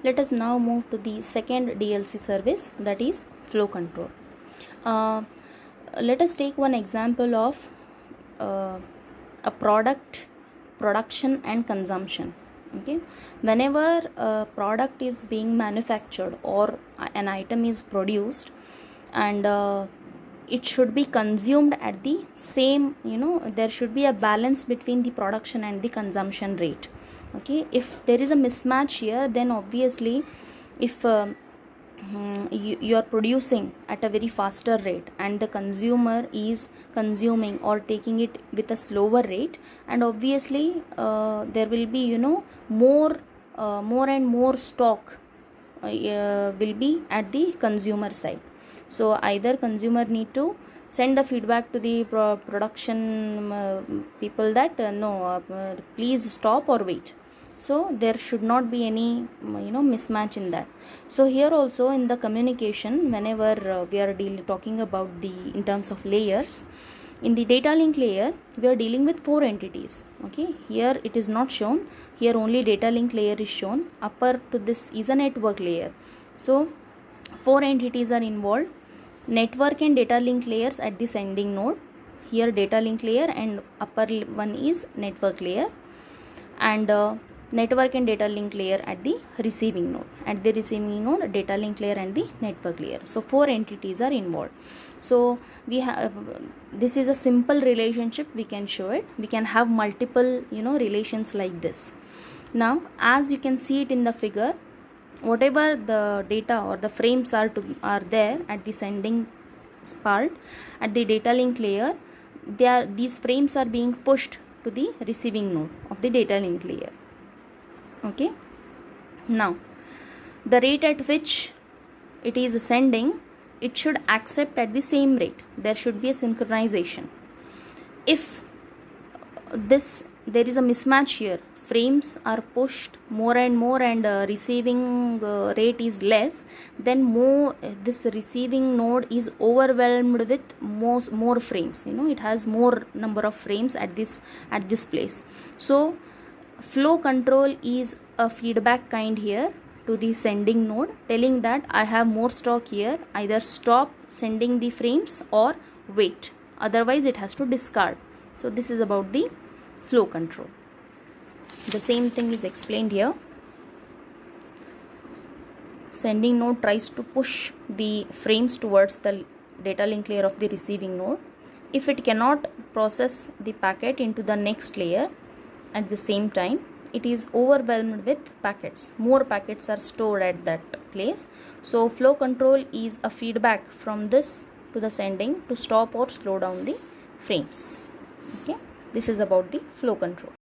Let us now move to the second DLC service, that is flow control. Let us take one example of a product production and consumption. Okay, whenever a product is being manufactured or an item is produced, and it should be consumed at the same, there should be a balance between the production and the consumption rate. Okay, if there is a mismatch here, then obviously if you are producing at a very faster rate and the consumer is consuming or taking it with a slower rate, and obviously there will be more and more stock will be at the consumer side. So either consumer need to send the feedback to the production people that no, please stop or wait. So there should not be any mismatch in that. So here also in the communication, whenever we are talking about the in terms of layers, in the data link layer we are dealing with 4 entities. Okay, here it is not shown, here only data link layer is shown. Upper to this is a network layer. So 4 entities are involved: network and data link layers at the sending node. Here data link layer and upper one is network layer, and network and data link layer at the receiving node. At the receiving node, data link layer and the network layer. So 4 entities are involved. So we have, this is a simple relationship, we can show it. We can have multiple relations like this. Now as you can see it in the figure, whatever the data or the frames are there at the sending part, at the data link layer, these frames are being pushed to the receiving node of the data link layer. Okay, now the rate at which it is sending, it should accept at the same rate. There should be a synchronization. If there is a mismatch here, frames are pushed more and more and receiving rate is less, then this receiving node is overwhelmed with more frames. It has more number of frames at this place. So flow control is a feedback kind here to the sending node, telling that I have more stock here, either stop sending the frames or wait, otherwise it has to discard. So this is about the flow control. The same thing is explained here. Sending node tries to push the frames towards the data link layer of the receiving node. If it cannot process the packet into the next layer at the same time, it is overwhelmed with packets. More packets are stored at that place. So flow control is a feedback from this to the sending to stop or slow down the frames. Okay, this is about the flow control.